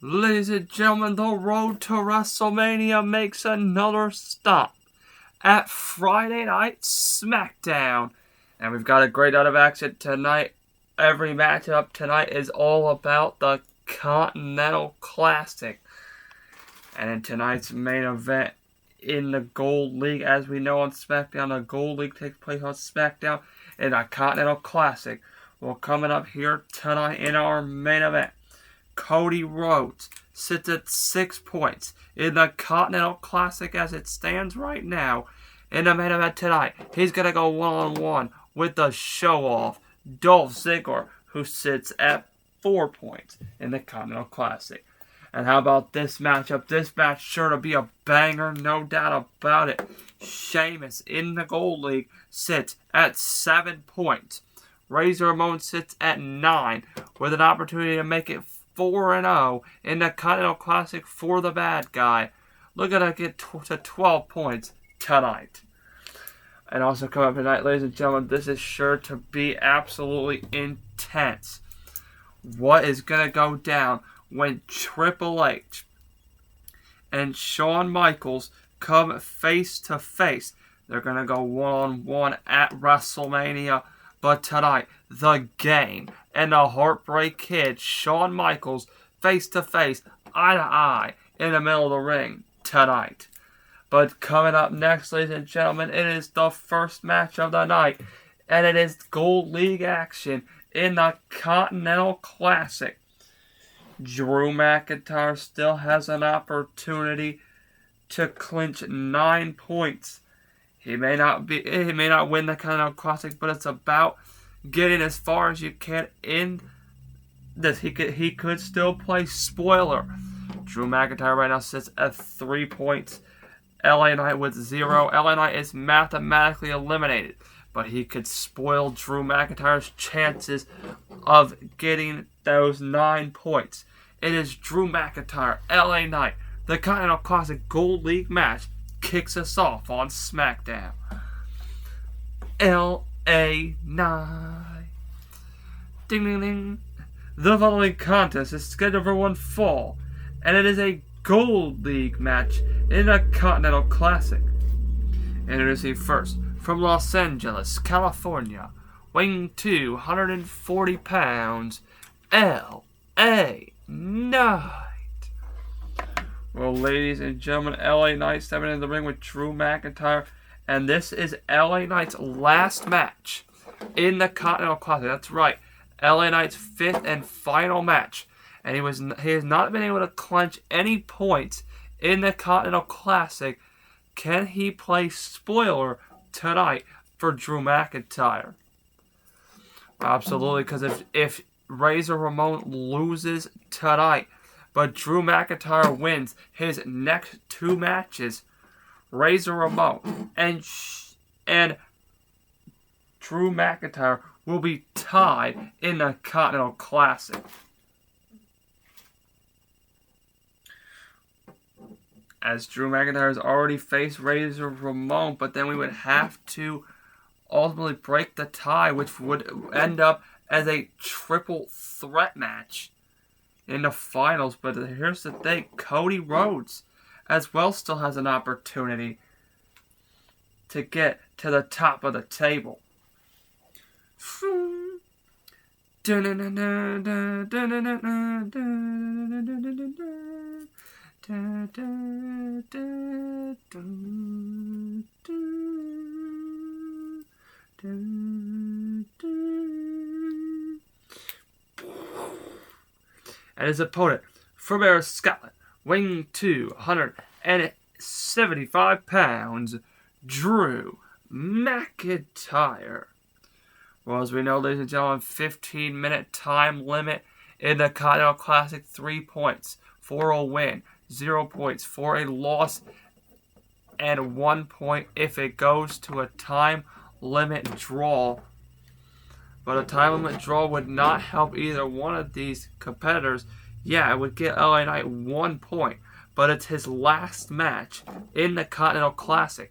Ladies and gentlemen, the road to WrestleMania makes another stop at Friday Night SmackDown. And we've got a great night of action tonight. Every matchup tonight is all about the Continental Classic. And in tonight's main event in the Gold League, as we know on SmackDown, the Gold League takes place on SmackDown in a Continental Classic. Well, coming up here tonight in our main event, Cody Rhodes sits at 6 points in the Continental Classic as it stands right now. In the main event tonight, he's going to go one-on-one with the show-off, Dolph Ziggler, who sits at 4 points in the Continental Classic. And how about this matchup? This match sure to be a banger, no doubt about it. Sheamus in the Gold League sits at 7 points. Razor Ramon sits at 9 with an opportunity to make it 4-0 in the Continental Classic for the bad guy. Looking to get to 12 points tonight. And also coming up tonight, ladies and gentlemen, this is sure to be absolutely intense. What is going to go down when Triple H and Shawn Michaels come face to face? They're going to go one-on-one at WrestleMania. But tonight, The Game and the Heartbreak Kid, Shawn Michaels, face-to-face, eye-to-eye, in the middle of the ring tonight. But coming up next, ladies and gentlemen, it is the first match of the night, and it is Gold League action in the Continental Classic. Drew McIntyre still has an opportunity to clinch 9 points. He may not win the Continental Classic, but it's about getting as far as you can in this. He could still play spoiler. Drew McIntyre right now sits at 3 points. LA Knight with 0. LA Knight is mathematically eliminated, but he could spoil Drew McIntyre's chances of getting those 9 points. It is Drew McIntyre, LA Knight, the Continental Classic Gold League match kicks us off on SmackDown. LA Knight. Ding ding ding. The following contest is scheduled for one fall, and it is a Gold League match in a Continental Classic. Introducing first, from Los Angeles, California, weighing 240 pounds, LA Knight. Well, ladies and gentlemen, LA Knight stepping in the ring with Drew McIntyre, and this is LA Knight's last match in the Continental Classic. That's right, LA Knight's 5th and final match, and he has not been able to clinch any points in the Continental Classic. Can he play spoiler tonight for Drew McIntyre? Absolutely, because if Razor Ramon loses tonight, but Drew McIntyre wins his next 2 matches, Razor Ramon and Drew McIntyre will be tied in the Continental Classic. As Drew McIntyre has already faced Razor Ramon, but then we would have to ultimately break the tie, which would end up as a triple threat match in the finals. But here's the thing, Cody Rhodes as well still has an opportunity to get to the top of the table. And his opponent, from Ayr, Scotland, weighing 275 pounds, Drew McIntyre. Well, as we know, ladies and gentlemen, 15-minute time limit in the Continental Classic. 3 points for a win, 0 points for a loss, and 1 point if it goes to a time limit draw. But a time limit draw would not help either one of these competitors. Yeah, it would get LA Knight 1 point, but it's his last match in the Continental Classic.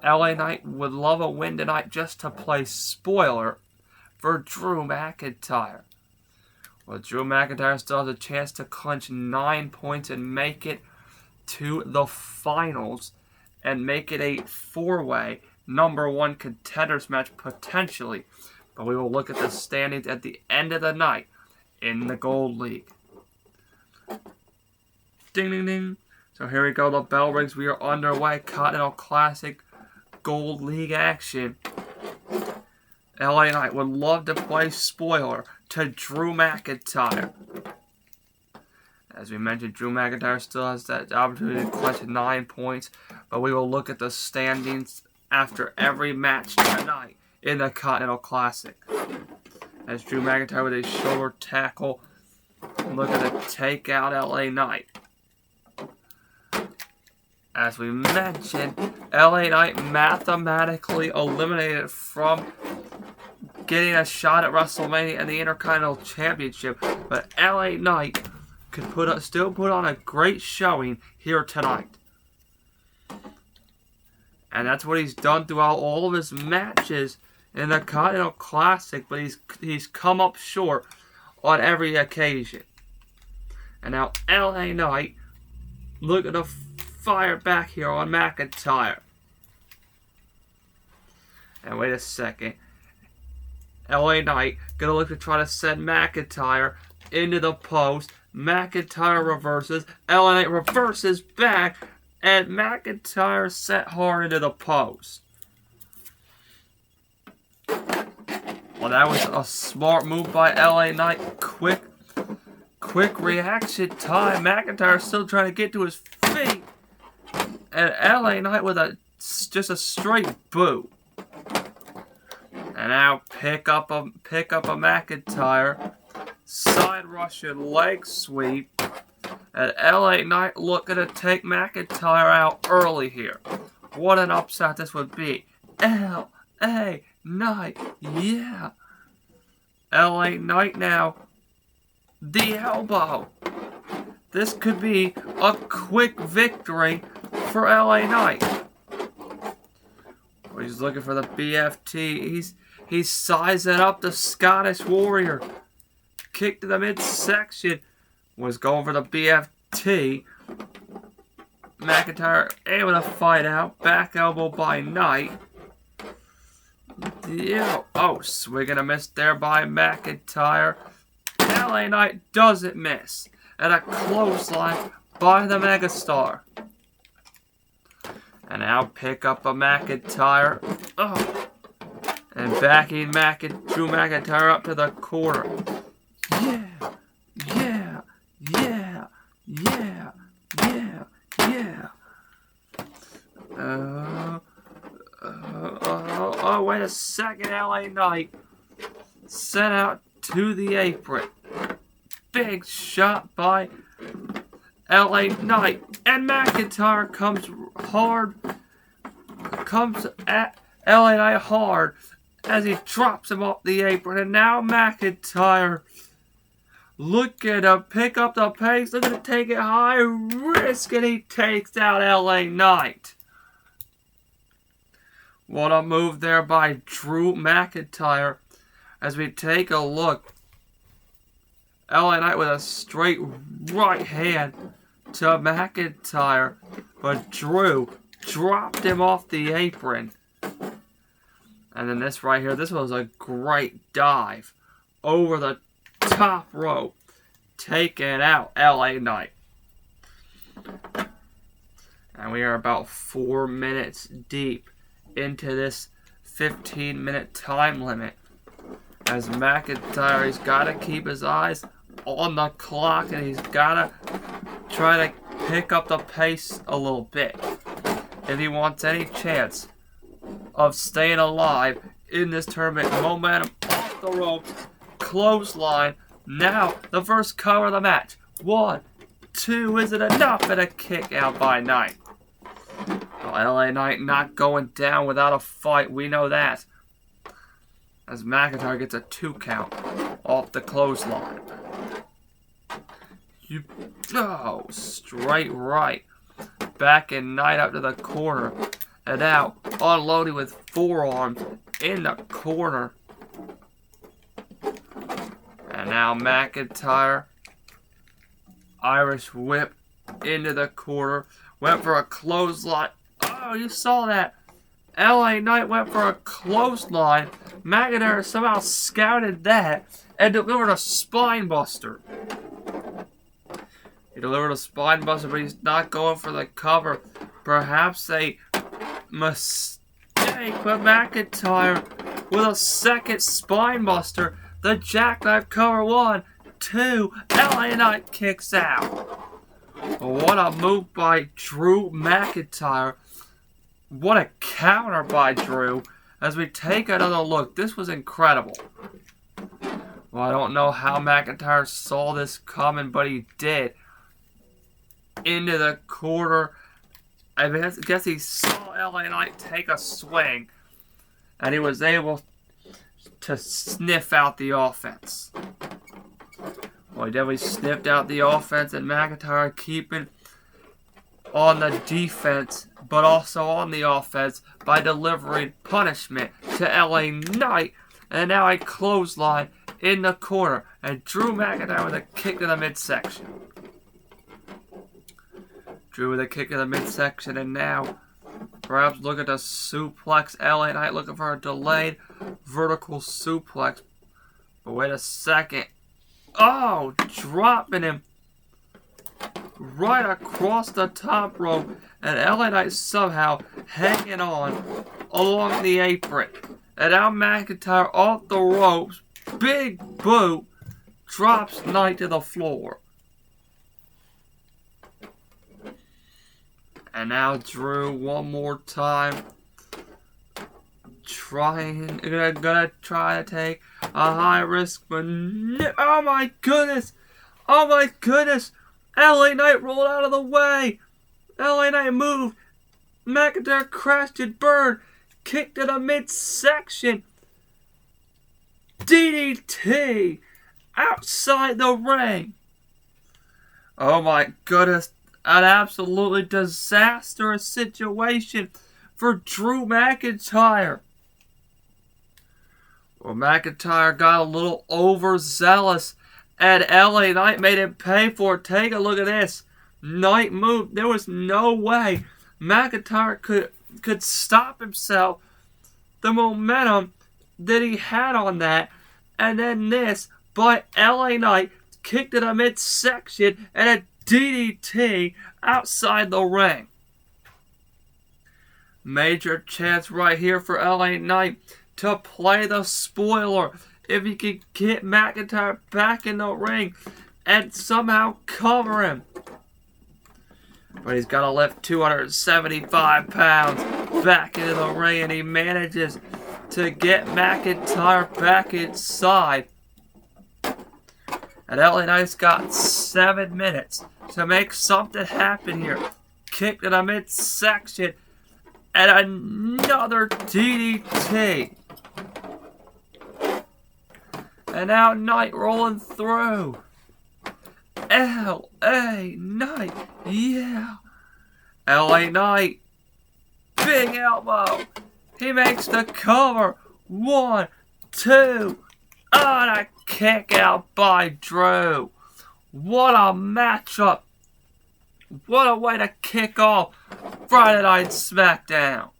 LA Knight would love a win tonight just to play spoiler for Drew McIntyre. Well, Drew McIntyre still has a chance to clinch 9 points and make it to the finals and make it a 4-way #1 contenders match potentially. But we will look at the standings at the end of the night in the Gold League. Ding, ding, ding. So here we go. The bell rings. We are underway. Continental Classic Gold League action. LA Knight would love to play spoiler to Drew McIntyre. As we mentioned, Drew McIntyre still has that opportunity to clinch 9 points, but we will look at the standings after every match tonight in the Continental Classic. As Drew McIntyre with a shoulder tackle, look at the takeout LA Knight. As we mentioned, LA Knight mathematically eliminated from getting a shot at WrestleMania and the Intercontinental Championship, but LA Knight could still put on a great showing here tonight. And that's what he's done throughout all of his matches in the Continental Classic, but he's come up short on every occasion. And now LA Knight, look at the fire back here on McIntyre. And wait a second. LA Knight gonna look to try to send McIntyre into the post. McIntyre reverses. LA Knight reverses back. And McIntyre sent hard into the post. Well, that was a smart move by LA Knight. Quick reaction time. McIntyre still trying to get to his feet. And LA Knight with just a straight boot. And now pick up a McIntyre. Side Russian leg sweep. And LA Knight looking to take McIntyre out early here. What an upset this would be. LA Knight, yeah. LA Knight now. The elbow. This could be a quick victory for LA Knight. He's looking for the BFT. He's sizing up the Scottish Warrior. Kick to the midsection. Was going for the BFT. McIntyre able to fight out. Back elbow by Knight. Yeah. Oh, swing and a miss there by McIntyre. LA Knight doesn't miss. And a clothesline by the Megastar. And now pick up a McIntyre. Oh. And backing Drew McIntyre up to the corner. Yeah. Oh, wait a second. LA Knight sent out to the apron. Big shot by LA Knight. And McIntyre comes at LA Knight hard as he drops him off the apron. And now McIntyre looking to pick up the pace, looking to take it high, risk, and he takes out LA Knight. What a move there by Drew McIntyre. As we take a look, LA Knight with a straight right hand to McIntyre, but Drew dropped him off the apron. And then this right here, this was a great dive over the top rope, taking out LA Knight. And we are about 4 minutes deep into this 15-minute time limit. As McIntyre, he's got to keep his eyes on the clock, and he's got to try to pick up the pace a little bit if he wants any chance of staying alive in this tournament. Momentum off the ropes, clothesline. Now the first cover of the match. 1, 2, is it enough? And a kick out by Knight. Well, LA Knight not going down without a fight. We know that. As McIntyre gets a 2 count off the clothesline. Straight right. Back and Knight up to the corner. And now unloading with forearms in the corner. And And now McIntyre, Irish whip into the corner, went for a clothesline. Oh, you saw that. LA Knight went for a clothesline. McIntyre somehow scouted that and delivered a spine buster. He delivered a spine buster, but he's not going for the cover. Perhaps a mistake, but McIntyre with a second spine buster. The jackknife cover. 1, 2. LA Knight kicks out. What a move by Drew McIntyre. What a counter by Drew. As we take another look, this was incredible. Well, I don't know how McIntyre saw this coming, but he did. Into the corner. I guess he saw LA Knight take a swing, and he was able to sniff out the offense. Well, he definitely sniffed out the offense, and McIntyre keeping on the defense, but also on the offense by delivering punishment to LA Knight. And now a clothesline in the corner, and Drew McIntyre with a kick to the midsection. Drew with a kick to the midsection, and now perhaps look at the suplex. LA Knight looking for a delayed vertical suplex. But wait a second. Oh, dropping him right across the top rope, and LA Knight somehow hanging on along the apron. And now McIntyre off the ropes, big boot, drops Knight to the floor. And now Drew one more time, gonna try to take a high risk, but no, oh my goodness! Oh my goodness! LA Knight rolled out of the way. LA Knight moved. McIntyre crashed and burned. Kicked to the midsection. DDT outside the ring. Oh my goodness. An absolutely disastrous situation for Drew McIntyre. Well, McIntyre got a little overzealous, and LA Knight made him pay for it. Take a look at this. Knight moved. There was no way McIntyre could stop himself. The momentum that he had on that. And then this by LA Knight, kicked to the midsection, and a DDT outside the ring. Major chance right here for LA Knight to play the spoiler. If he could get McIntyre back in the ring and somehow cover him. But he's got to lift 275 pounds back into the ring, and he manages to get McIntyre back inside. And LA Knight's got 7 minutes to make something happen here. Kick to the midsection, and another DDT. And now Knight rolling through. LA Knight, yeah. LA Knight, big elbow. He makes the cover. 1, 2. And a kick out by Drew. What a matchup. What a way to kick off Friday Night SmackDown.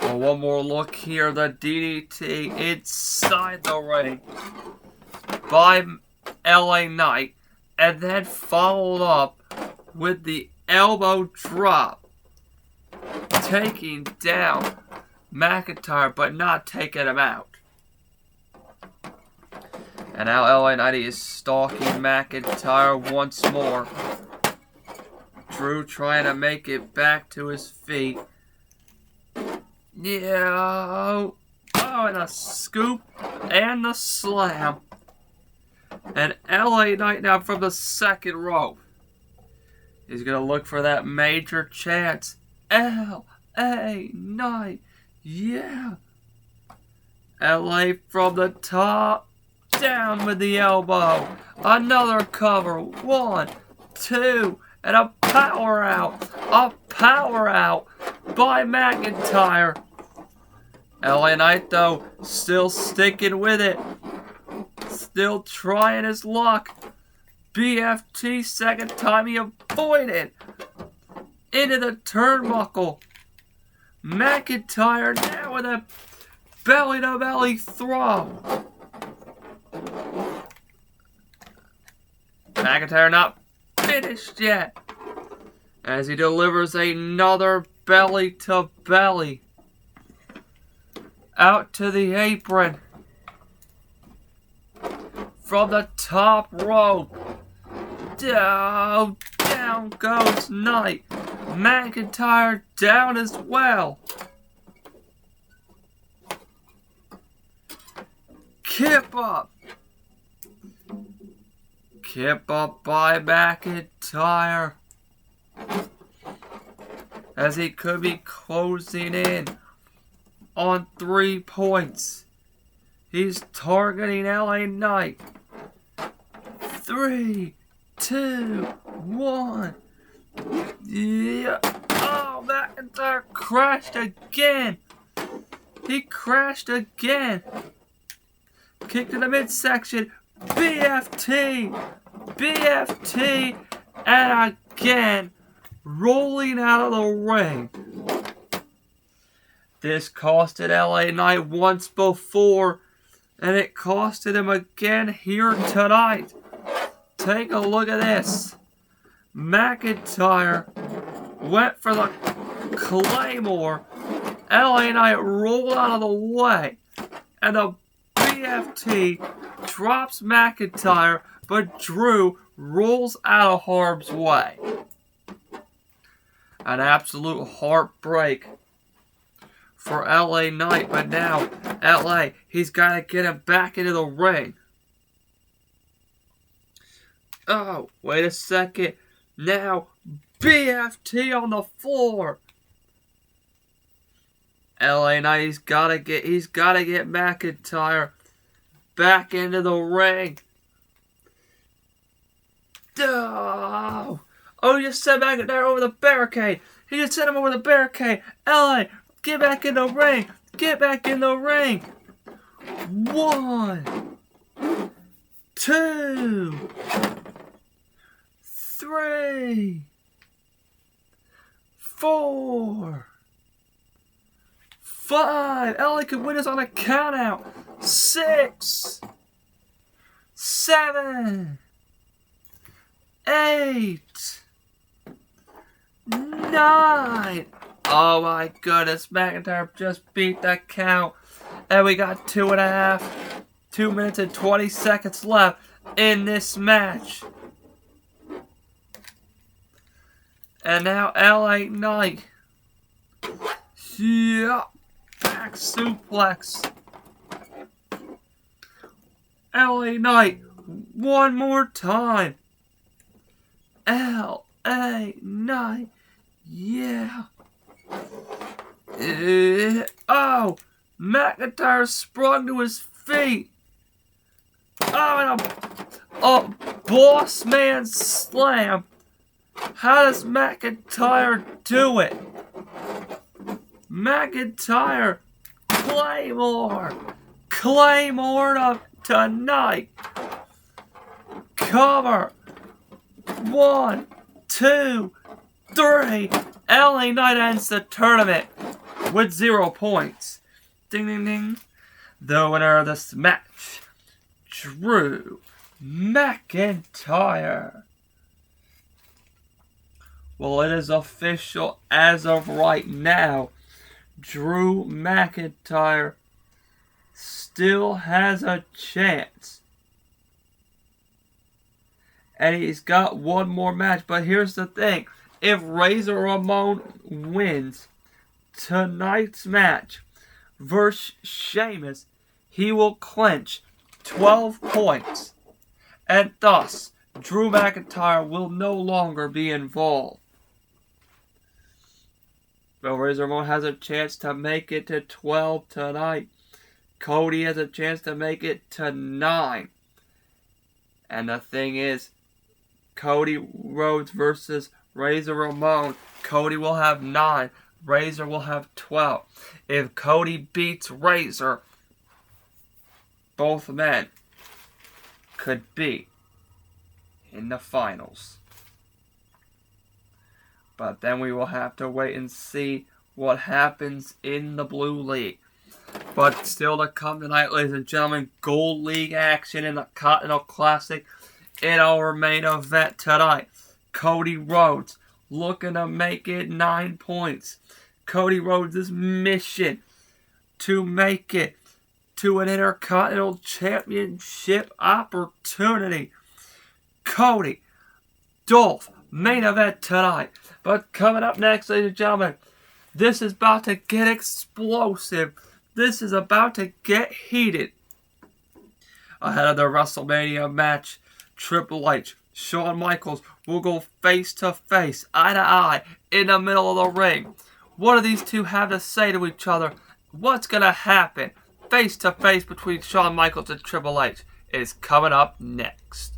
Well, one more look here. The DDT inside the ring by LA Knight. And then followed up with the elbow drop. Taking down McIntyre, but not taking him out. And now LA Knight is stalking McIntyre once more. Drew trying to make it back to his feet. Yeah. Oh, and a scoop and the slam. And LA Knight now from the second rope. He's going to look for that major chance. LA Knight. Yeah. LA from the top. Down with the elbow. Another cover. 1, 2. And a power out. A power out by McIntyre. LA Knight, though, still sticking with it. still trying his luck. BFT, second time he avoided. Into the turnbuckle. McIntyre now with a belly-to-belly throw. McIntyre not finished yet, as he delivers another belly-to-belly out to the apron. From the top rope. Down goes Knight. McIntyre down as well. Kip up. Kip up by McIntyre, as he could be closing in on 3 points. He's targeting LA Knight. 3, 2, 1. Yeah. Oh, McIntyre crashed again. He crashed again. Kick to the midsection. BFT. BFT. And again, rolling out of the ring. This costed LA Knight once before, and it costed him again here tonight. Take a look at this. McIntyre went for the Claymore. LA Knight rolled out of the way, and the BFT drops McIntyre, but Drew rolls out of harm's way. An absolute heartbreak for LA Knight, but now LA, he's got to get him back into the ring. Oh, wait a second. Now, BFT on the floor. LA Knight, he's got to get McIntyre back into the ring. Oh, he just sent McIntyre over the barricade. He just sent him over the barricade. LA, get back in the ring. Get back in the ring. 1, 2, 3, 4, 5. LA could win this on a count out. 6, 7, 8, 9. Oh my goodness, McIntyre just beat that count. And we got 2 minutes and 20 seconds left in this match. And now LA Knight. Yeah. Back suplex. LA Knight. One more time. LA Knight. Yeah. Oh. McIntyre sprung to his feet. Oh, and a boss man slam. How does McIntyre do it? McIntyre, Claymore tonight. Cover. 1, 2, 3. LA Knight ends the tournament with 0 points. Ding, ding, ding. The winner of this match, Drew McIntyre. Well, it is official as of right now. Drew McIntyre still has a chance. And he's got one more match. But here's the thing. If Razor Ramon wins tonight's match versus Sheamus, he will clinch 12 points. And thus, Drew McIntyre will no longer be involved. But Razor Ramon has a chance to make it to 12 tonight. Cody has a chance to make it to 9. And the thing is, Cody Rhodes versus Razor Ramon. Cody will have 9. Razor will have 12. If Cody beats Razor, both men could be in the finals. But then we will have to wait and see what happens in the Blue League. But still to come tonight, ladies and gentlemen, Gold League action in the Continental Classic in our main event tonight. Cody Rhodes looking to make it 9 points. Cody Rhodes' mission to make it to an Intercontinental Championship opportunity. Cody, Dolph, main event tonight. But coming up next, ladies and gentlemen, this is about to get explosive. This is about to get heated. Ahead of the WrestleMania match, Triple H, Shawn Michaels will go face to face, eye to eye, in the middle of the ring. What do these two have to say to each other? What's going to happen face to face between Shawn Michaels and Triple H is coming up next.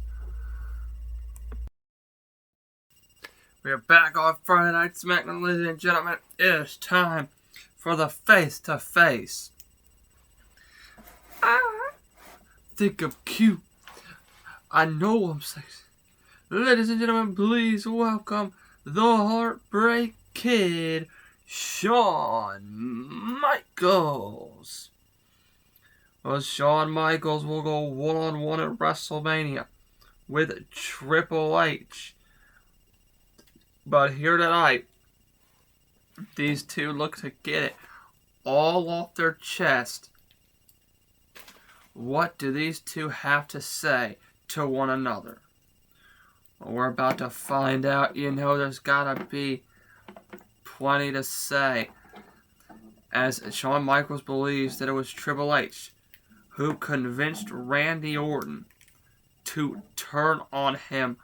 We are back on Friday Night SmackDown, ladies and gentlemen. It is time for the face-to-face. I think I'm cute. I know I'm sexy. Ladies and gentlemen, please welcome the Heartbreak Kid, Shawn Michaels. Well, Shawn Michaels will go one-on-one at WrestleMania with Triple H. But here tonight, these two look to get it all off their chest. What do these two have to say to one another? Well, we're about to find out. You know, there's gotta be plenty to say, as Shawn Michaels believes that it was Triple H who convinced Randy Orton to turn on him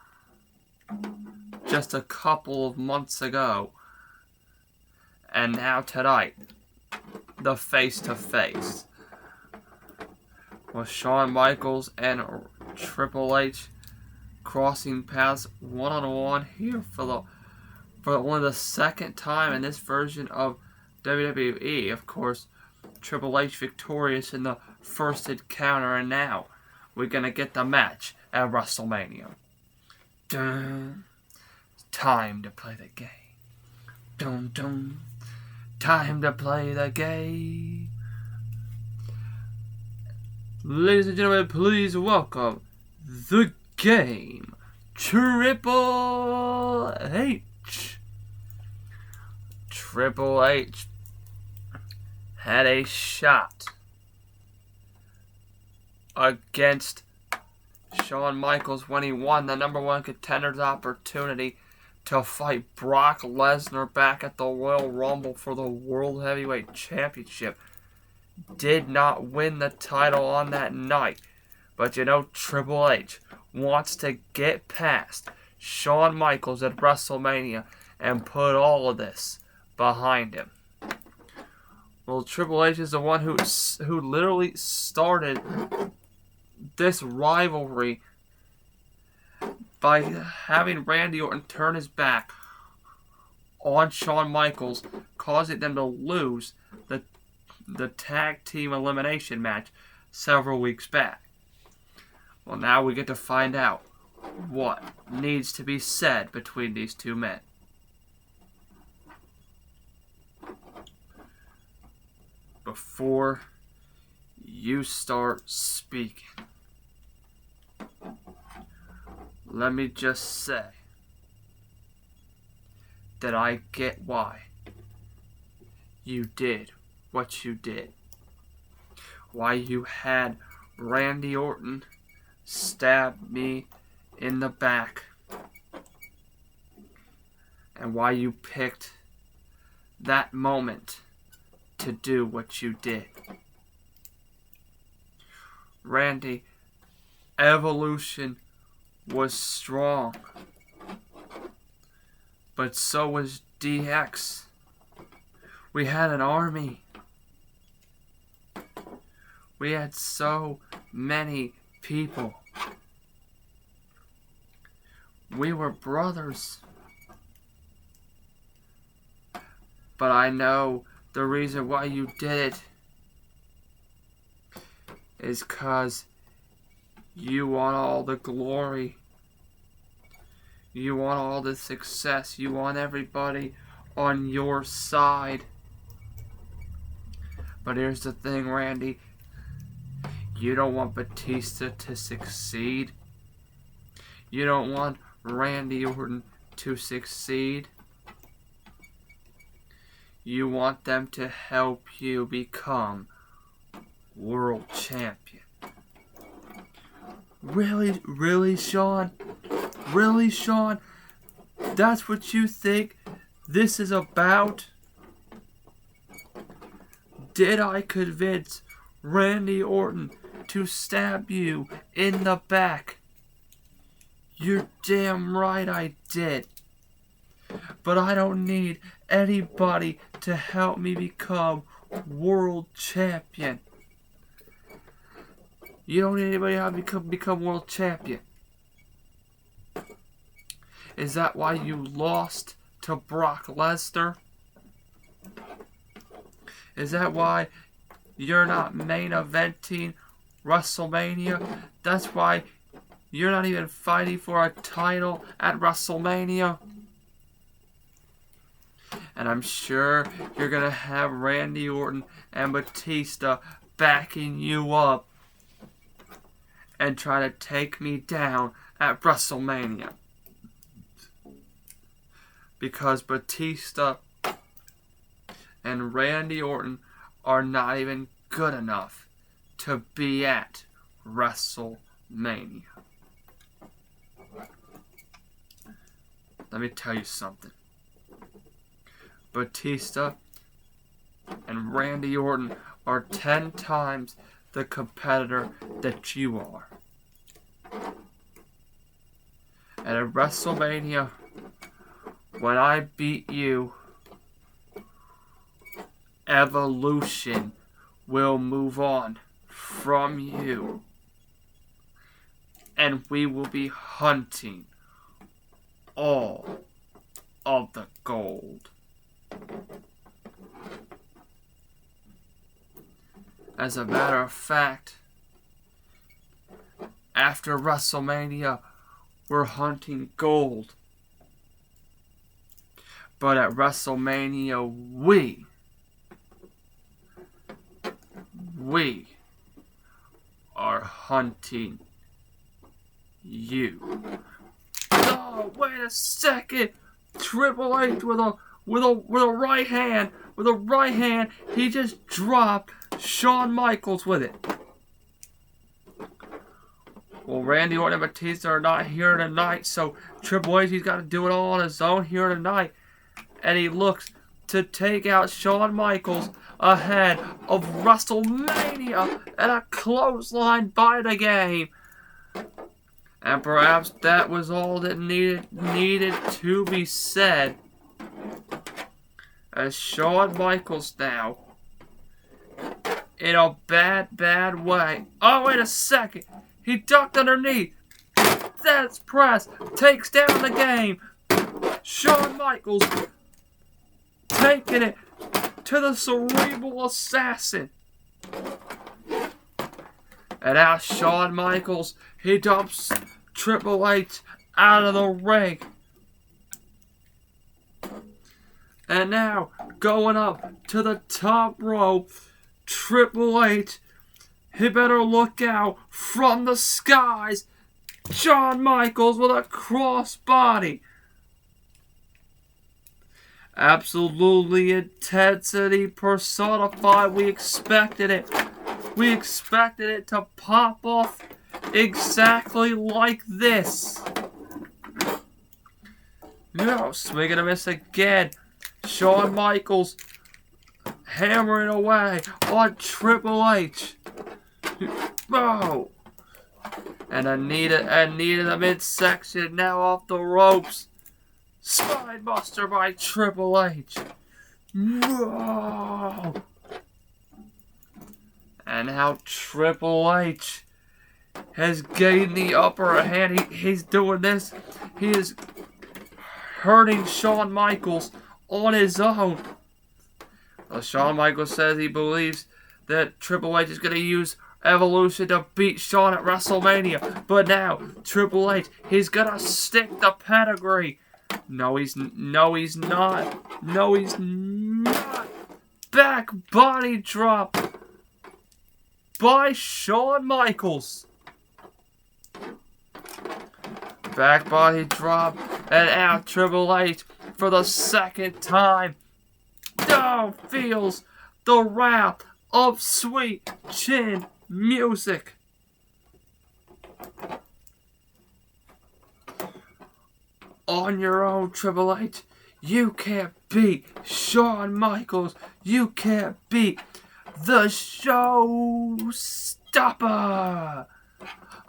just a couple of months ago. And now tonight, the face-to-face. With Shawn Michaels and Triple H crossing paths one-on-one here for only the second time in this version of WWE. Of course, Triple H victorious in the first encounter, and now we're going to get the match at WrestleMania. Dun. Time to play the game. Dun dun. Time to play the game. Ladies and gentlemen, please welcome the game, Triple H. Triple H had a shot against Shawn Michaels when he won the number one contender's opportunity to fight Brock Lesnar back at the Royal Rumble for the World Heavyweight Championship. Did not win the title on that night. But you know, Triple H wants to get past Shawn Michaels at WrestleMania and put all of this behind him. Well, Triple H is the one who literally started this rivalry by having Randy Orton turn his back on Shawn Michaels, causing them to lose the tag team elimination match several weeks back. Well, now we get to find out what needs to be said between these two men. Before you start speaking, let me just say that I get why you did what you did. Why you had Randy Orton stab me in the back. And why you picked that moment to do what you did. Randy, Evolution was strong, but so was DX. We had an army. We had so many people. We were brothers. But I know the reason why you did it is 'cause You want all the glory. You want all the success. You want everybody on your side. But here's the thing, Randy. You don't want Batista to succeed. You don't want Randy Orton to succeed. You want them to help you become world champion. Really? Really, Sean? Really, Sean? That's what you think this is about? Did I convince Randy Orton to stab you in the back? You're damn right I did. But I don't need anybody to help me become world champion. You don't need anybody to help me become world champion. Is that why you lost to Brock Lesnar? Is that why you're not main eventing WrestleMania? That's why you're not even fighting for a title at WrestleMania? And I'm sure you're going to have Randy Orton and Batista backing you up and try to take me down at WrestleMania. Because Batista and Randy Orton are not even good enough to be at WrestleMania. Let me tell you something. Batista and Randy Orton are 10 times the competitor that you are. And at WrestleMania, when I beat you, Evolution will move on from you. And we will be hunting all of the gold. As a matter of fact, after WrestleMania, we're hunting gold. But at WrestleMania, we are hunting you. Oh, wait a second! Triple H with a right hand. With a right hand, he just dropped Shawn Michaels with it. Well, Randy Orton and Batista are not here tonight, so Triple H, he's got to do it all on his own here tonight. And he looks to take out Shawn Michaels ahead of WrestleMania and a clothesline by the game. And perhaps that was all that needed to be said. As Shawn Michaels now, in a bad way. Oh, wait a second. He ducked underneath. That's press. Takes down the game. Shawn Michaels taking it to the Cerebral Assassin. And now Shawn Michaels, he dumps Triple H out of the ring. And now, going up to the top rope, Triple H, he better look out from the skies. Shawn Michaels with a crossbody. Absolutely intensity personified. We expected it. We expected it to pop off exactly like this. No, swing and a miss again. Shawn Michaels hammering away on Triple H. Oh. And Anita the midsection now off the ropes. Spinebuster by Triple H. No. And now Triple H has gained the upper hand. He's doing this. He is hurting Shawn Michaels on his own. Well, Shawn Michaels says he believes that Triple H is going to use Evolution to beat Shawn at WrestleMania. But now, Triple H, he's gonna stick the pedigree. No, he's not. No, he's not. Back body drop by Shawn Michaels. Back body drop, and out Triple H for the second time. Feels the wrath of sweet chin music. On your own, Triple H. You can't beat Shawn Michaels. You can't beat the showstopper.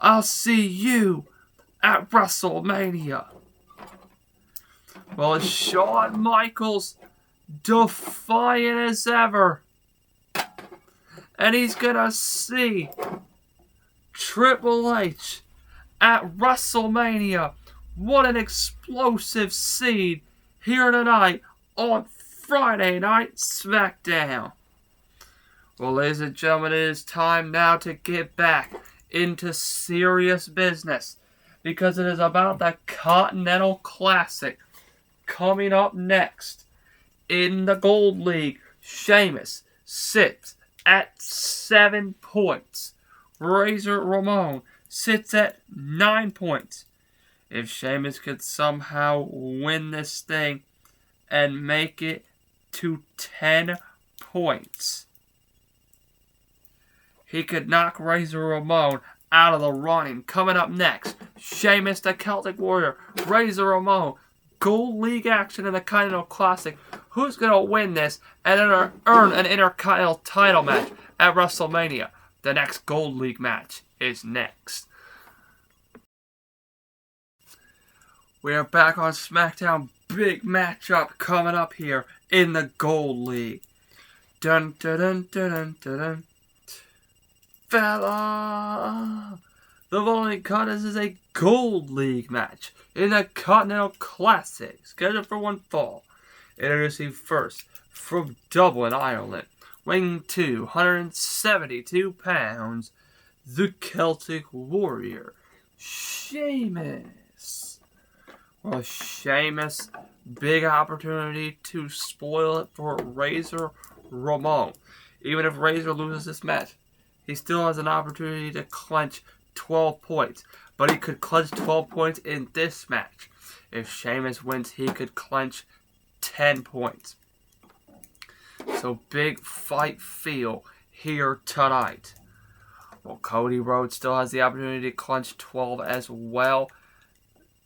I'll see you at WrestleMania. Well, Shawn Michaels defiant as ever. And he's gonna see Triple H at WrestleMania. What an explosive scene here tonight on Friday Night SmackDown. Well, ladies and gentlemen, it is time now to get back into serious business, because it is about the Continental Classic coming up next. In the Gold League, Sheamus sits at 7 points. Razor Ramon sits at 9 points. If Sheamus could somehow win this thing and make it to 10 points, he could knock Razor Ramon out of the running. Coming up next, Sheamus the Celtic Warrior, Razor Ramon, Gold League action in the Continental Classic. Who's going to win this and earn an Intercontinental title match at WrestleMania? The next Gold League match is next. We are back on SmackDown. Big matchup coming up here in the Gold League. Dun dun dun dun dun dun dun. Fella! The following contest is a Gold League match in the Continental Classic, scheduled for one fall. Introducing first, from Dublin, Ireland, weighing 272 pounds, the Celtic Warrior, Sheamus. Well, Sheamus, big opportunity to spoil it for Razor Ramon. Even if Razor loses this match, he still has an opportunity to clinch 12 points. But he could clinch 12 points in this match. If Sheamus wins, he could clinch 10 points. So big fight feel here tonight. Well, Cody Rhodes still has the opportunity to clinch 12 as well,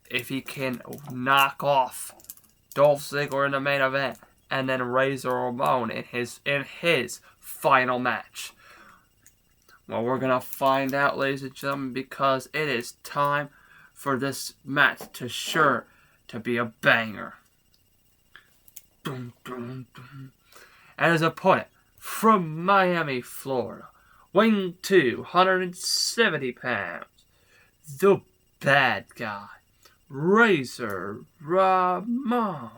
if he can knock off Dolph Ziggler in the main event, and then Razor Ramon in his final match. Well, we're going to find out, ladies and gentlemen, because it is time for this match to be a banger. Dun, dun, dun. And his opponent, from Miami, Florida, weighing 270 pounds, the bad guy, Razor Ramon.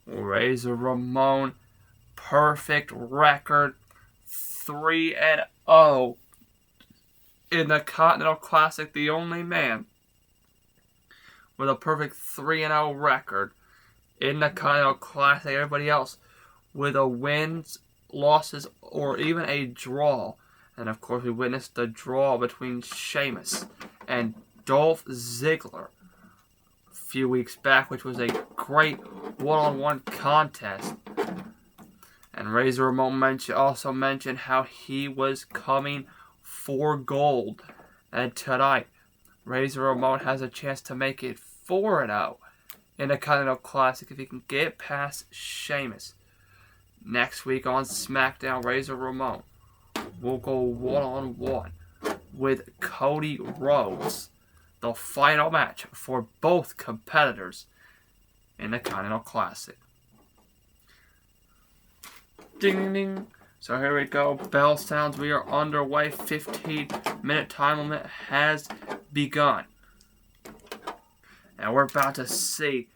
Razor Ramon, perfect record, 3-0 in the Continental Classic. The only man with a perfect 3-0 record in the Continental Classic. Everybody else with a wins, losses, or even a draw. And of course, we witnessed the draw between Sheamus and Dolph Ziggler a few weeks back, which was a great one-on-one contest. And Razor Ramon also mentioned how he was coming for gold. And tonight, Razor Ramon has a chance to make it 4-0 in the Continental Classic if he can get past Sheamus. Next week on SmackDown, Razor Ramon will go one-on-one with Cody Rhodes. The final match for both competitors in the Continental Classic. Ding, ding, ding. So here we go. Bell sounds. We are underway. 15-minute time limit has begun. And we're about to see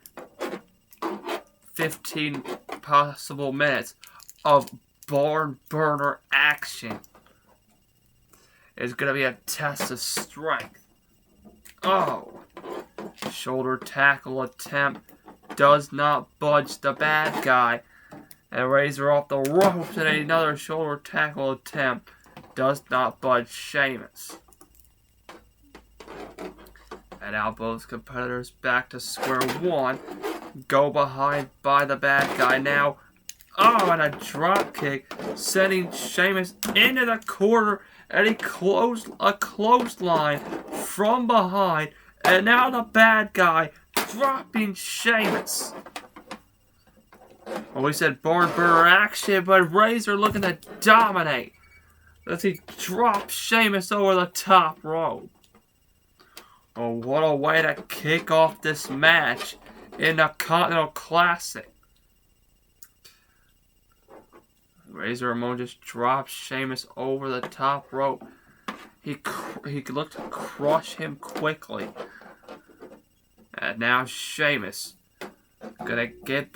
15 possible minutes of barn burner action is going to be a test of strength. Oh. Shoulder tackle attempt does not budge the bad guy. And Razor off the ropes and another shoulder tackle attempt does not budge Sheamus. And now both competitors back to square one. Go behind by the bad guy now. Oh, and a drop kick sending Sheamus into the corner. And he closed a clothesline from behind. And now the bad guy dropping Sheamus. Well, we said barn burner action, but Razor looking to dominate as he drops Sheamus over the top rope. Oh, what a way to kick off this match in the Continental Classic. Razor Ramon just drops Sheamus over the top rope. He looked to crush him quickly. And now Sheamus gonna get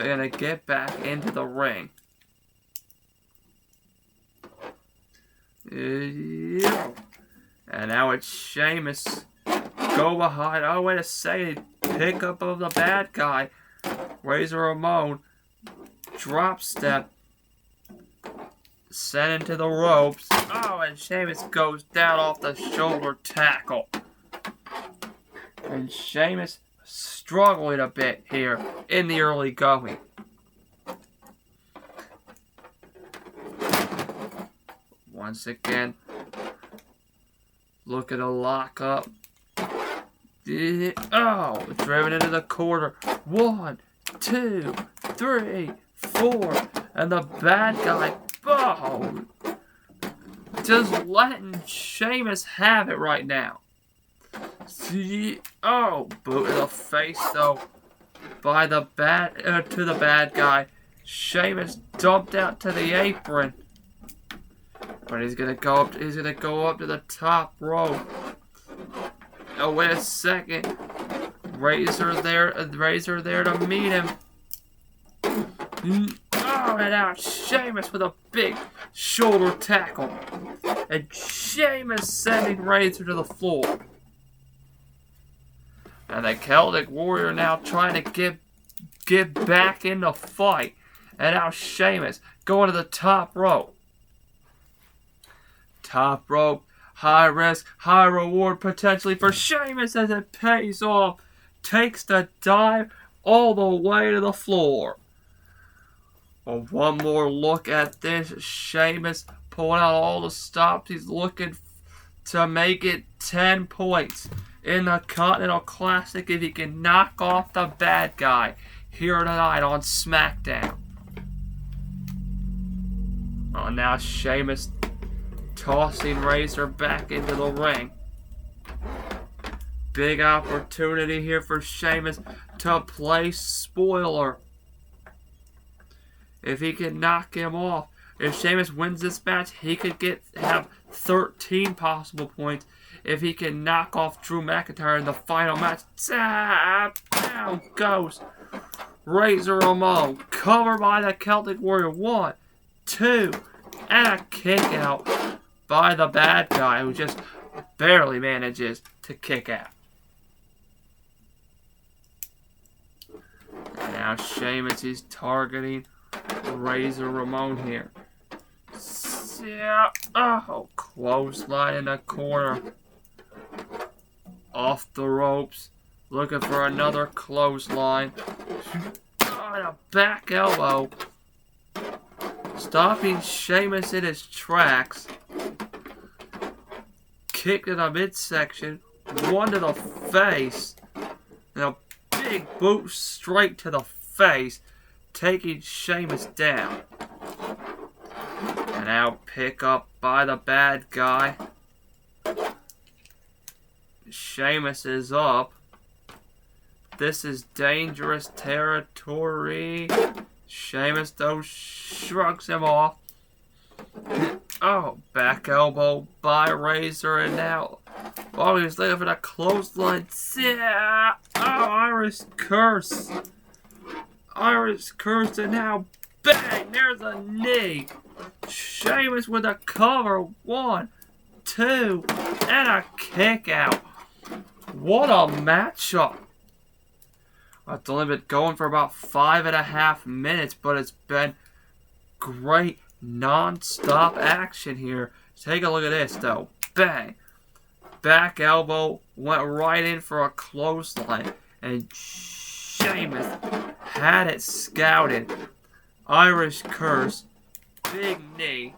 back into the ring. Yeah. And now it's Sheamus. Go behind. Oh, wait a second. Pick up of the bad guy. Razor Ramon. Drop step. Sent into the ropes. Oh, and Sheamus goes down off the shoulder tackle. And Sheamus struggling a bit here in the early going. Once again, look at a lockup. Oh, driven into the corner. 1, 2, 3, 4. And the bad guy, oh, just letting Sheamus have it right now. Oh, boot in the face though by the bad guy. Sheamus dumped out to the apron, but he's gonna go up. He's gonna go up to the top rope. Oh, wait a second. Razor there to meet him. Oh, and out Sheamus with a big shoulder tackle, and Sheamus sending Razor to the floor. And the Celtic Warrior now trying to get back in the fight. And now Sheamus going to the top rope. Top rope, high risk, high reward potentially for Sheamus as it pays off. Takes the dive all the way to the floor. Well, one more look at this. Sheamus pulling out all the stops. He's looking to make it 10 points in the Continental Classic if he can knock off the bad guy here tonight on SmackDown. Oh, now Sheamus tossing Razor back into the ring. Big opportunity here for Sheamus to play spoiler. If he can knock him off, if Sheamus wins this match, he could have 13 possible points. If he can knock off Drew McIntyre in the final match, down goes Razor Ramon. Covered by the Celtic Warrior. 1, 2, and a kick out by the bad guy who just barely manages to kick out. And now Sheamus is targeting Razor Ramon here. Yeah. Oh, clothesline in the corner. Off the ropes. Looking for another clothesline. Oh, and a back elbow. Stopping Sheamus in his tracks. Kick to the midsection. One to the face. And a big boot straight to the face. Taking Sheamus down. And now pick up by the bad guy. Sheamus is up. This is dangerous territory. Sheamus though shrugs him off. Oh, back elbow by Razor, and now while he was looking for the clothesline. Yeah. Oh, Irish curse. Irish curse, and now bang, there's a knee. Sheamus with a cover. 1, 2, and a kick out. What a matchup. It's only been going for about 5.5 minutes, but it's been great non-stop action here. Take a look at this, though. Bang. Back elbow went right in for a clothesline, and Sheamus had it scouted. Irish curse, big knee,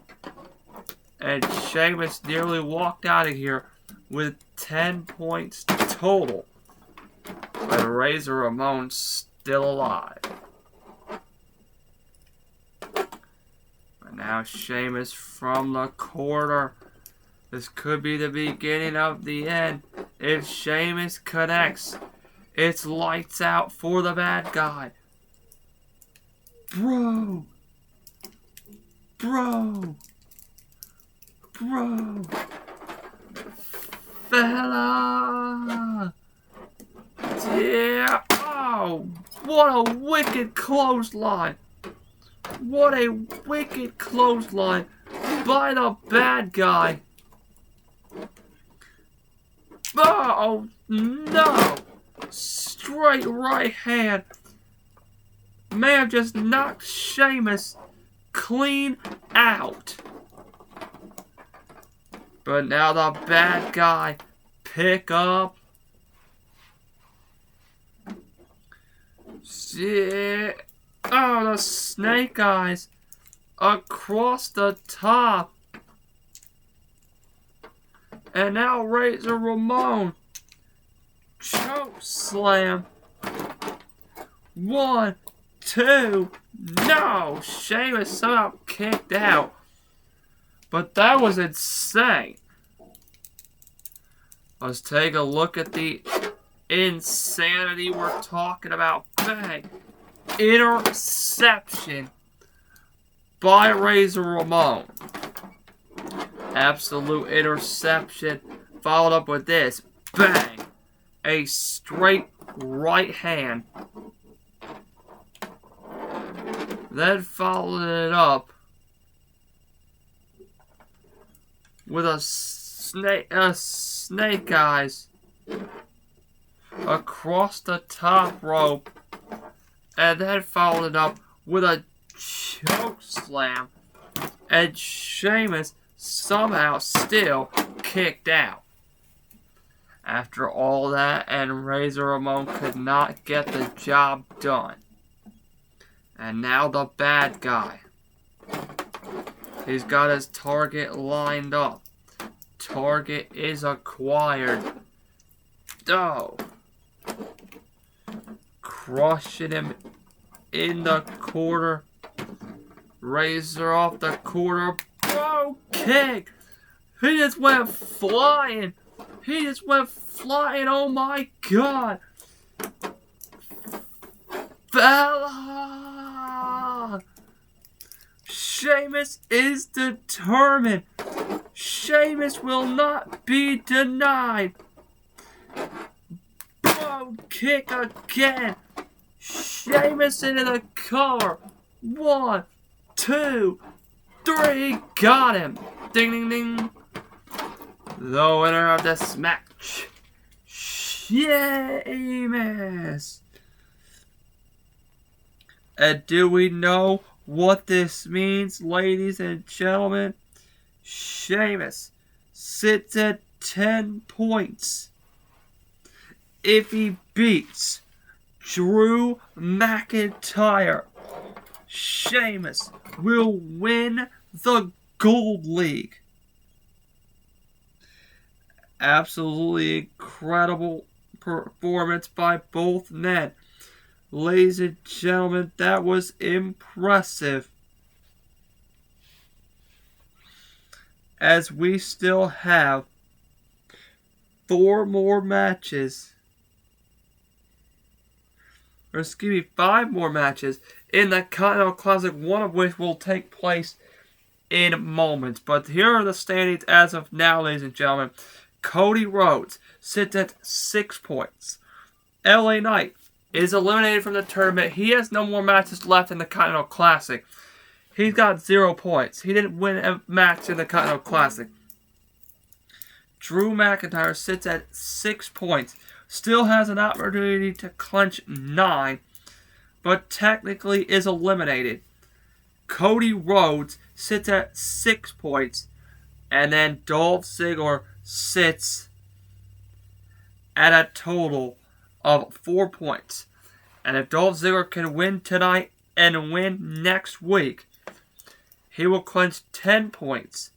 and Sheamus nearly walked out of here with 10 points total. But Razor Ramon's still alive. But now Sheamus from the corner. This could be the beginning of the end. If Sheamus connects, it's lights out for the bad guy. Bro! Fella! Yeah! Oh! What a wicked clothesline! What a wicked clothesline by the bad guy! Oh no! Straight right hand. May have just knocked Sheamus clean out. But now the bad guy pick up. Yeah. Oh, the snake eyes across the top. And now Razor Ramon. Choke slam. 1, 2. No! Sheamus somehow kicked out. But that was insane. Let's take a look at the insanity we're talking about. Bang! Interception by Razor Ramon. Absolute interception. Followed up with this. Bang! A straight right hand. Then followed it up with a snake eyes across the top rope, and then followed it up with a choke slam, and Sheamus somehow still kicked out. After all that, and Razor Ramon could not get the job done. And now the bad guy. He's got his target lined up. Target is acquired. Oh. Crushing him in the corner. Razor off the corner. Bro kick. He just went flying. Oh my god. Fella! Sheamus is determined. Sheamus will not be denied. Bro kick again. Sheamus into the cover. 1, 2, 3. Got him. Ding, ding, ding. The winner of this match, Sheamus. And do we know what this means, ladies and gentlemen? Sheamus sits at 10 points. If he beats Drew McIntyre, Sheamus will win the Gold League. Absolutely incredible performance by both men. Ladies and gentlemen, that was impressive. As we still have 4 more matches. Or excuse me, 5 more matches in the Continental Classic, one of which will take place in moments. But here are the standings as of now, ladies and gentlemen. Cody Rhodes sits at 6 points. LA Knight is eliminated from the tournament. He has no more matches left in the Continental Classic. He's got 0 points. He didn't win a match in the Continental Classic. Drew McIntyre sits at 6 points. Still has an opportunity to clinch 9, but technically is eliminated. Cody Rhodes sits at 6 points, and then Dolph Ziggler sits at a total of 4 points. And if Dolph Ziggler can win tonight and win next week, he will clinch 10 points,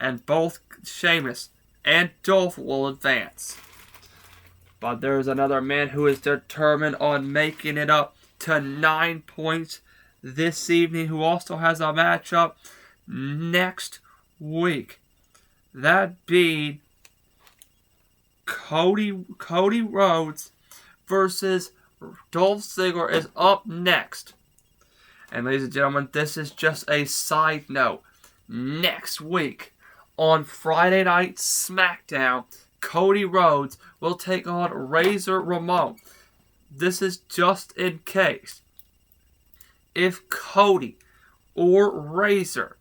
and both Sheamus and Dolph will advance. But there's another man who is determined on making it up to 9 points this evening, who also has a matchup next week. That being Cody Rhodes versus Dolph Ziggler is up next. And ladies and gentlemen, this is just a side note. Next week, on Friday Night SmackDown, Cody Rhodes will take on Razor Ramon. This is just in case. If Cody or Razor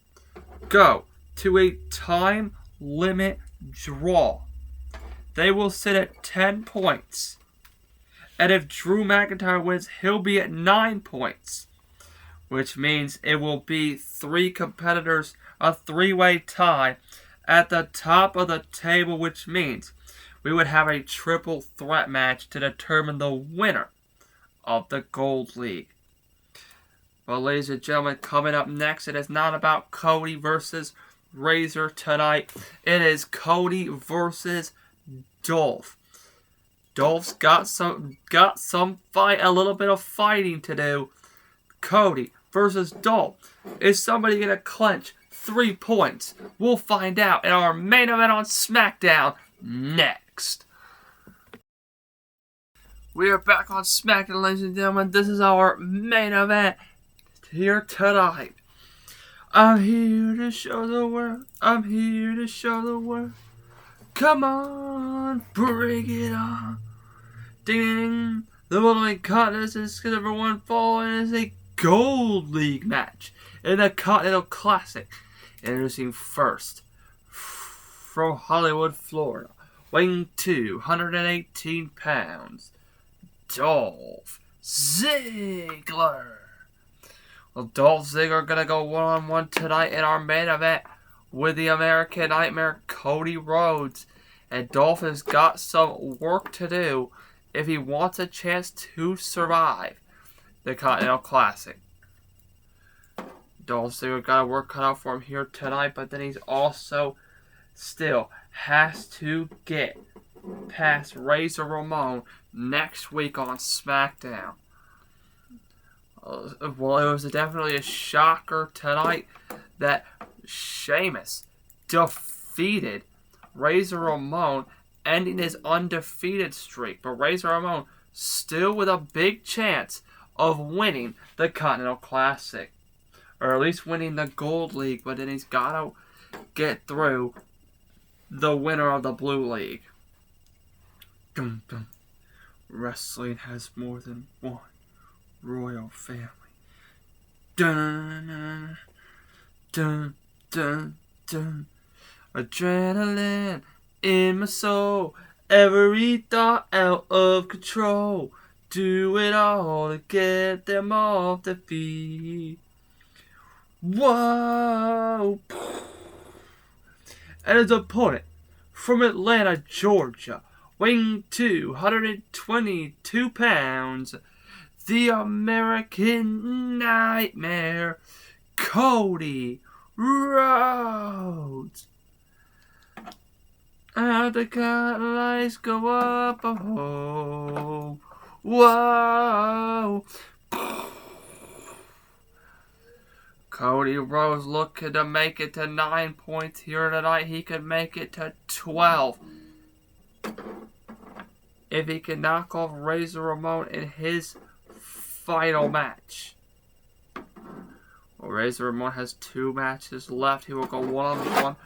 go to a time limit draw, they will sit at 10 points. And if Drew McIntyre wins, he'll be at 9 points. Which means it will be 3 competitors, a 3-way tie at the top of the table, which means we would have a triple threat match to determine the winner of the Gold League. Well, ladies and gentlemen, coming up next, it is not about Cody versus Razor tonight. It is Cody versus Dolph. Dolph's got some fight, a little bit of fighting to do. Cody versus Dolph. Is somebody going to clinch 3 points? We'll find out in our main event on SmackDown next. We are back on SmackDown, ladies and gentlemen. This is our main event here tonight. I'm here to show the world. I'm here to show the world. Come on, bring it on. Ding ding ding. The following contest is scheduled for one fall and is a Gold League match in the Continental Classic. Introducing first, from Hollywood, Florida, weighing 218 pounds, Dolph Ziggler. Well, Dolph Ziggler gonna go one-on-one tonight in our main event with the American Nightmare, Cody Rhodes. And Dolph has got some work to do if he wants a chance to survive the Continental Classic. Dolph Ziggler got a work cut out for him here tonight, but then he's also still has to get past Razor Ramon next week on SmackDown. Well, it was definitely a shocker tonight that Sheamus defeated Razor Ramon, ending his undefeated streak. But Razor Ramon still with a big chance of winning the Continental Classic. Or at least winning the Gold League, but then he's got to get through the winner of the Blue League. Dun, dun. Wrestling has more than one royal family. Dun, dun, dun, dun. Adrenaline in my soul, every thought out of control. Do it all to get them off their feet. Whoa! And his opponent from Atlanta, Georgia, weighing 222 pounds, the American Nightmare, Cody Rhodes. And the lights go up, oh, whoa. Cody Rhodes looking to make it to 9 points here tonight. He could make it to 12 if he can knock off Razor Ramon in his final match. Well, Razor Ramon has 2 matches left. He will go one-on-one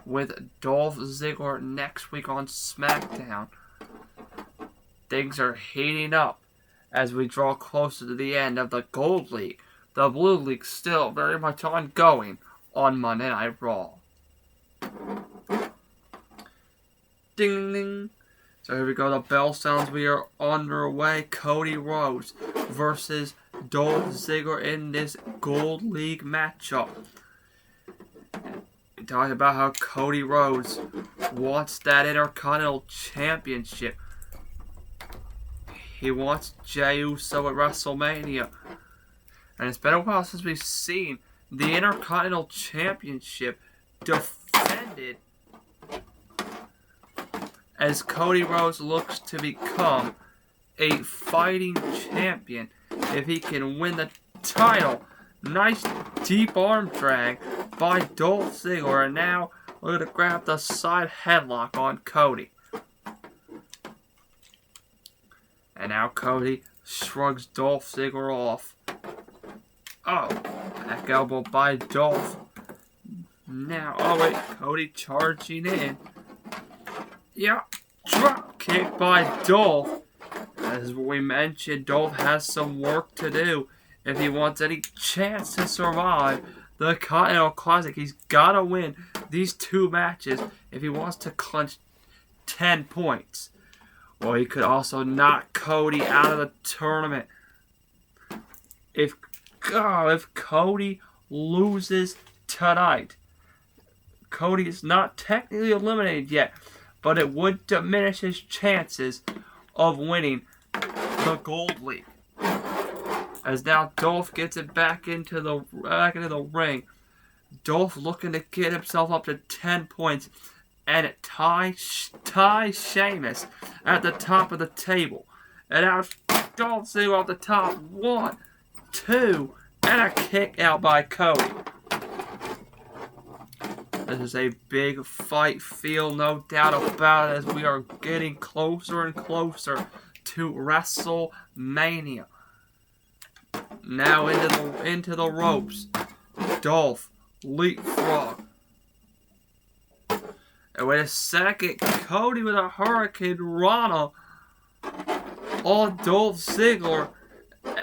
with Dolph Ziggler next week on SmackDown. Things are heating up as we draw closer to the end of the Gold League. The Blue League still very much ongoing on Monday Night Raw. Ding, ding, ding. So here we go. The bell sounds. We are underway. Cody Rhodes versus Dolph Ziggler in this Gold League matchup. Talking about how Cody Rhodes wants that Intercontinental Championship. He wants Jey Uso at WrestleMania. And it's been a while since we've seen the Intercontinental Championship defended, as Cody Rhodes looks to become a fighting champion if he can win the title. Nice deep arm drag by Dolph Ziggler, and now we're going to grab the side headlock on Cody. And now Cody shrugs Dolph Ziggler off. Oh, back elbow by Dolph. Now, oh wait, Cody charging in. Yeah, drop kick by Dolph. As we mentioned, Dolph has some work to do if he wants any chance to survive the Continental Classic. He's got to win these 2 matches if he wants to clinch 10 points. Well, he could also knock Cody out of the tournament. If Cody loses tonight, Cody is not technically eliminated yet, but it would diminish his chances of winning the Gold League. As now Dolph gets it back into the ring. Dolph looking to get himself up to 10 points, and it ties Sheamus at the top of the table. And now Dolph Ziggler off the top. 1, 2, and a kick out by Cody. This is a big fight feel, no doubt about it, as we are getting closer and closer to WrestleMania. Now into the ropes. Dolph leapfrog. And wait a second, Cody with a Hurricane Rana on Dolph Ziggler.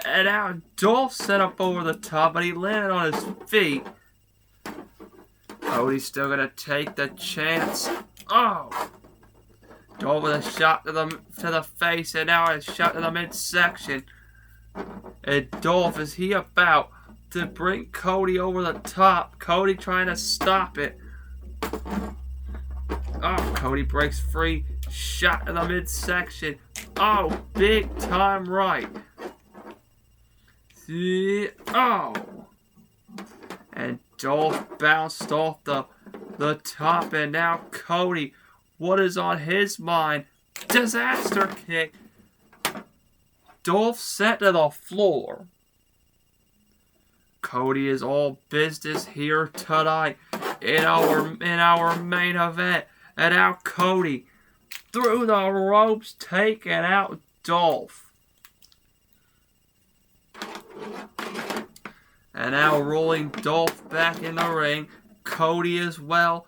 And now Dolph set up over the top, but he landed on his feet. Cody's still gonna take the chance. Oh! Dolph with a shot to the face, and now a shot to the midsection. And Dolph, is he about to bring Cody over the top? Cody trying to stop it. Oh, Cody breaks free. Shot to the midsection. Oh, big time right. Oh! And Dolph bounced off the top, and now Cody, what is on his mind? Disaster kick. Dolph sent to the floor. Cody is all business here tonight in our main event. And now Cody through the ropes, taking out Dolph. And now rolling Dolph back in the ring. Cody as well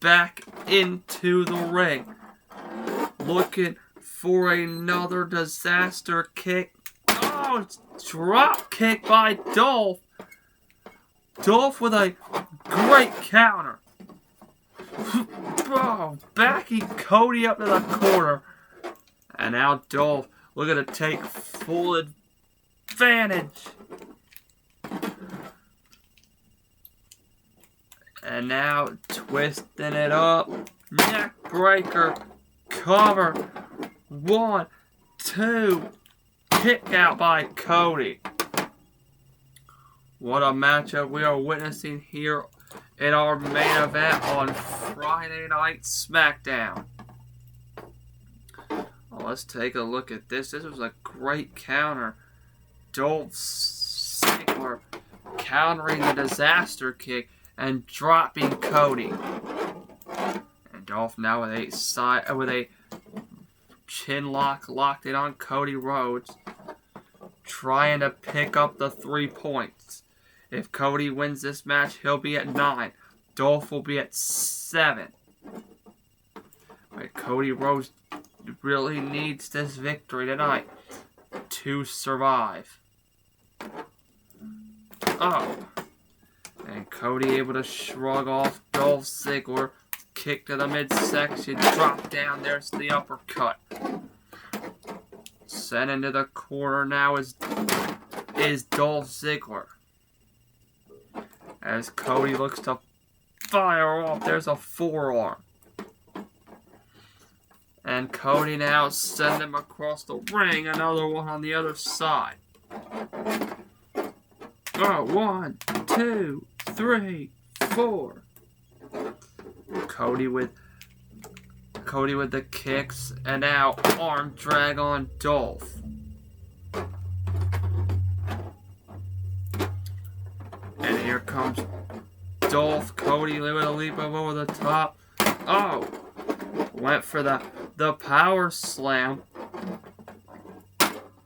back into the ring. Looking for another disaster kick. Oh, drop kick by Dolph. Dolph with a great counter. Oh, backing Cody up to the corner. And now Dolph looking to take full advantage. And now twisting it up. Neck breaker. Cover. 1, 2. Kick out by Cody. What a matchup we are witnessing here in our main event on Friday Night SmackDown. Well, let's take a look at this. This was a great counter. Dolph Ziggler countering the disaster kick and dropping Cody. And Dolph now with a chin lock locked in on Cody Rhodes, trying to pick up the 3 points. If Cody wins this match, he'll be at 9. Dolph will be at 7. But Cody Rhodes really needs this victory tonight to survive. Oh. And Cody able to shrug off Dolph Ziggler, kick to the midsection. Drop down. There's the uppercut. Sent into the corner now is Dolph Ziggler. As Cody looks to fire off, there's a forearm. And Cody now sends him across the ring. Another one on the other side. Oh, 1, 2, 3, 4. Cody with the kicks, and now arm drag on Dolph. And here comes Dolph. Cody with a leap over the top. Oh, went for the power slam.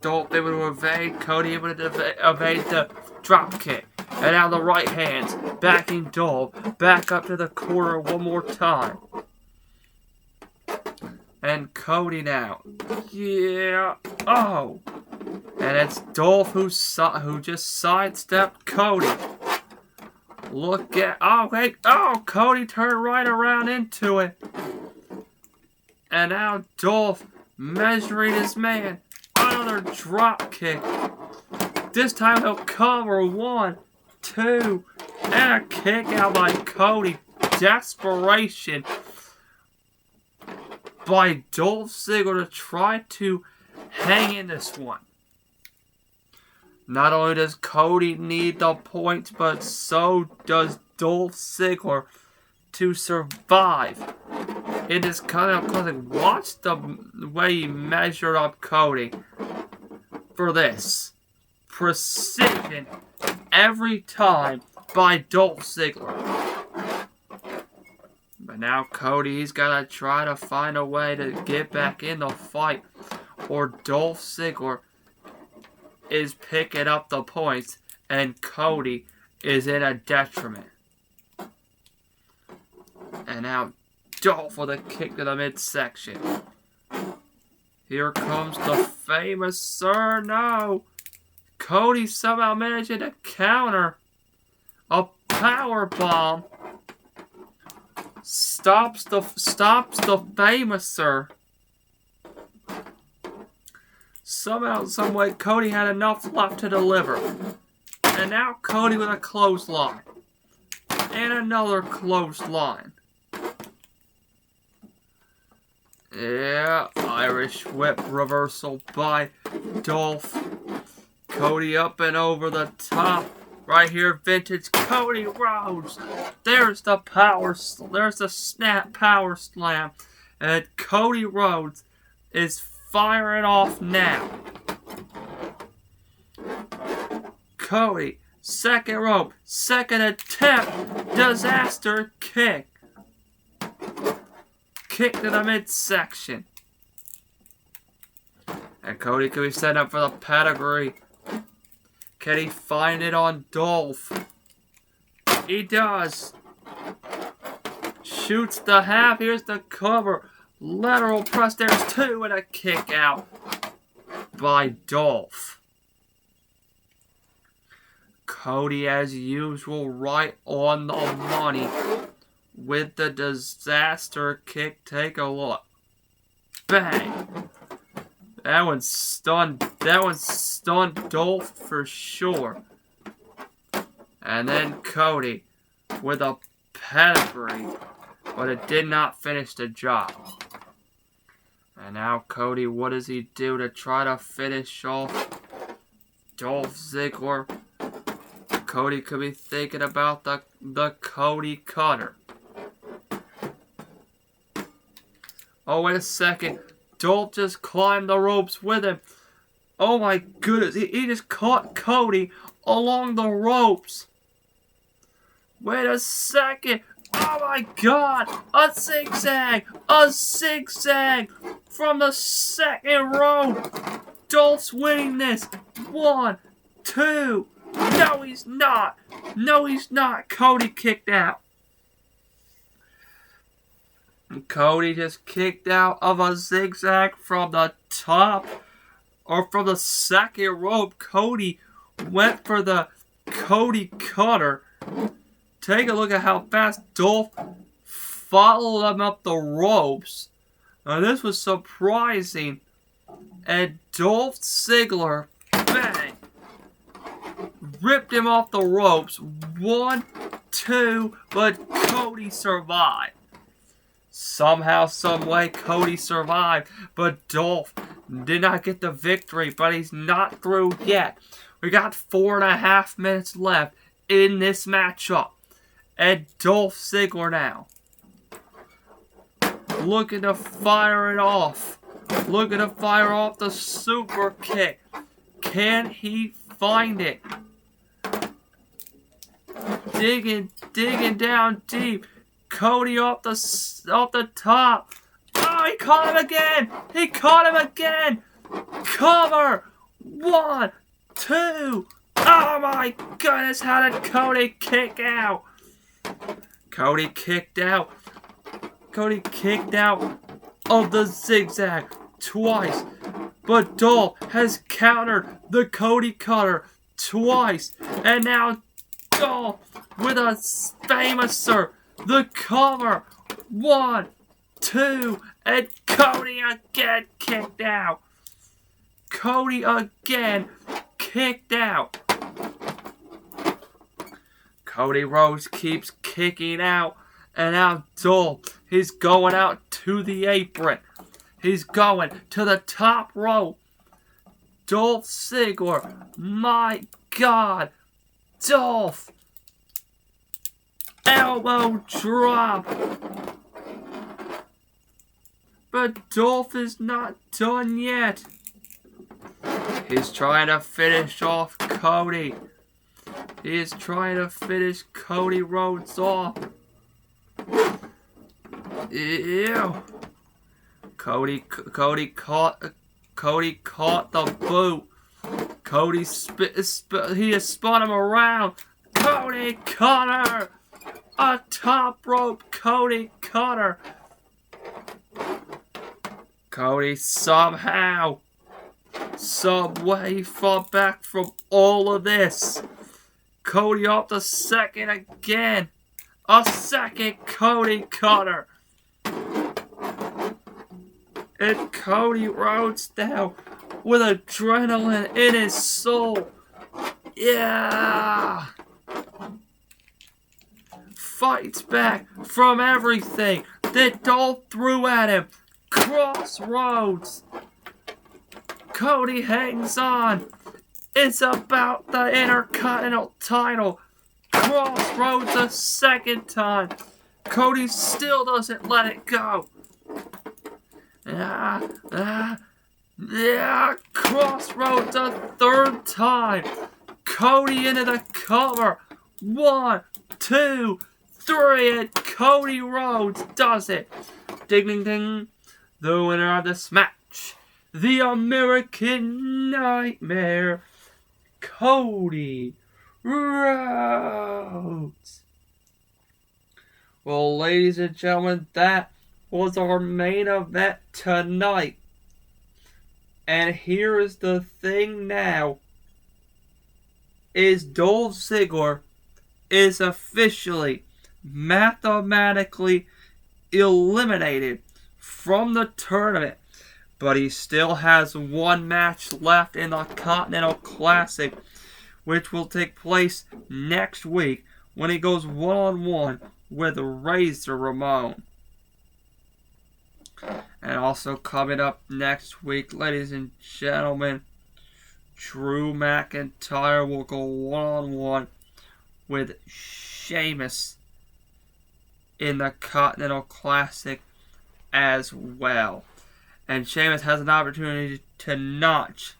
Dolph able to evade. Cody able to evade the drop kick. And now the right hands backing Dolph back up to the corner one more time. And Cody now. Yeah. Oh. And it's Dolph who just sidestepped Cody. Look at. Oh, wait. Oh, Cody turned right around into it. And now Dolph measuring his man. Another drop kick. This time he'll cover. 1, 2. And a kick out by Cody. Desperation by Dolph Ziggler to try to hang in this one. Not only does Cody need the points, but so does Dolph Ziggler to survive. It is kind of classic. Watch the way he measured up Cody for this. Precision every time by Dolph Ziggler. But now Cody, he's got to try to find a way to get back in the fight, or Dolph Ziggler is picking up the points and Cody is in a detriment. And now Dolph with a kick to the midsection. Here comes the famous Sir No. Cody somehow managing to counter a power bomb. Stops the famous Sir. Somehow, someway, Cody had enough left to deliver. And now Cody with a clothesline. And another clothesline. Yeah, Irish whip reversal by Dolph. Cody up and over the top. Right here, vintage Cody Rhodes. There's the snap power slam. And Cody Rhodes is firing off now. Cody, second rope, second attempt, disaster kick. Kick to the midsection. And Cody could be set up for the pedigree. Can he find it on Dolph? He does. Shoots the half. Here's the cover. Lateral press. There's 2 and a kick out by Dolph. Cody, as usual, right on the money with the disaster kick. Take a look. Bang. That one stunned Dolph for sure. And then Cody with a pedigree, but it did not finish the job. And now Cody, what does he do to try to finish off Dolph Ziggler? Cody could be thinking about the Cody Cutter. Oh, wait a second. Dolph just climbed the ropes with him. Oh my goodness, he just caught Cody along the ropes. Wait a second. Oh my god, a zigzag from the second rope. Dolph's winning this. 1, 2. No, he's not. Cody kicked out. Cody just kicked out of a zigzag from the top, or from the second rope. Cody went for the Cody Cutter. Take a look at how fast Dolph followed him up the ropes. Now this was surprising. And Dolph Ziggler, bang, ripped him off the ropes. 1, 2, but Cody survived. Somehow, someway, Cody survived, but Dolph did not get the victory, but he's not through yet. We got 4.5 minutes left in this matchup. And Dolph Ziggler now, looking to fire it off. Looking to fire off the super kick. Can he find it? Digging down deep. Cody off the top. Oh, he caught him again. He caught him again. Cover. 1, 2. Oh my goodness, how did Cody kick out? Cody kicked out. Cody kicked out of the zigzag twice. But Dolph has countered the Cody cutter twice. And now Dolph with a famouser. The cover. 1, 2. And Cody again kicked out. Cody again kicked out. Cody Rhodes keeps kicking out. And now Dolph is going out to the apron. He's going to the top rope. Dolph Ziggler. My God. Dolph. Elbow drop. But Dolph is not done yet. He's trying to finish off Cody. He is trying to finish Cody Rhodes off. Ew. Cody caught the boot. Cody he has spun him around. Cody cutter. A top rope Cody cutter. Cody somehow, some way fought back from all of this. Cody off the second again. A second Cody cutter. And Cody Rhodes now with adrenaline in his soul. Yeah. Fights back from everything that Dolph threw at him. Crossroads. Cody hangs on. It's about the Intercontinental title. Crossroads a second time. Cody still doesn't let it go. Crossroads a third time. Cody into the cover. 1, 2, 3, and Cody Rhodes does it. Ding, ding, ding. The winner of this match, the American Nightmare, Cody Rhodes. Well, ladies and gentlemen, that was our main event tonight. And here is the thing now. Is Dolph Ziggler is officially, mathematically eliminated from the tournament. But he still has one match left in the Continental Classic, which will take place next week when he goes one-on-one with Razor Ramon. And also coming up next week, ladies and gentlemen, Drew McIntyre will go one-on-one with Sheamus in the Continental Classic as well. And Sheamus has an opportunity to notch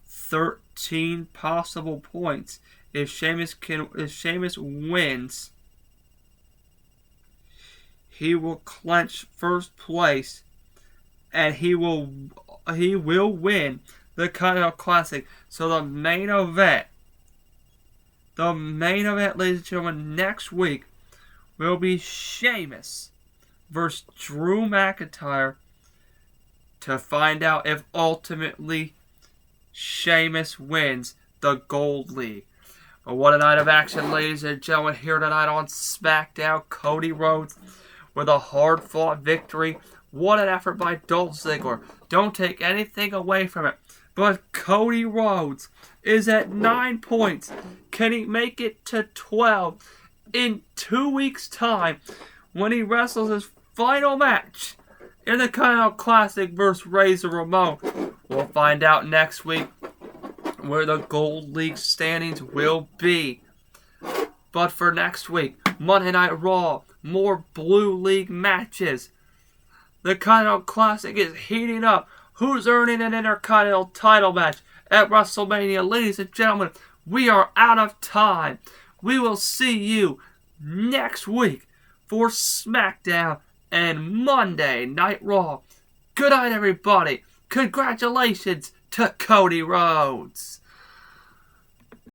13 possible points. If Sheamus wins, he will clinch first place, and he will win the Continental Classic. So the main event, ladies and gentlemen, next week will be Sheamus versus Drew McIntyre to find out if ultimately Sheamus wins the Gold League. But what a night of action, ladies and gentlemen, here tonight on SmackDown. Cody Rhodes with a hard-fought victory. What an effort by Dolph Ziggler. Don't take anything away from it. But Cody Rhodes is at 9 points. Can he make it to 12 in 2 weeks' time when he wrestles his final match in the Continental Classic versus Razor Ramon? We'll find out next week where the Gold League standings will be. But for next week, Monday Night Raw, more Blue League matches. The Continental Classic is heating up. Who's earning an Intercontinental title match at WrestleMania? Ladies and gentlemen, we are out of time. We will see you next week for SmackDown and Monday Night Raw. Good night, everybody. Congratulations to Cody Rhodes.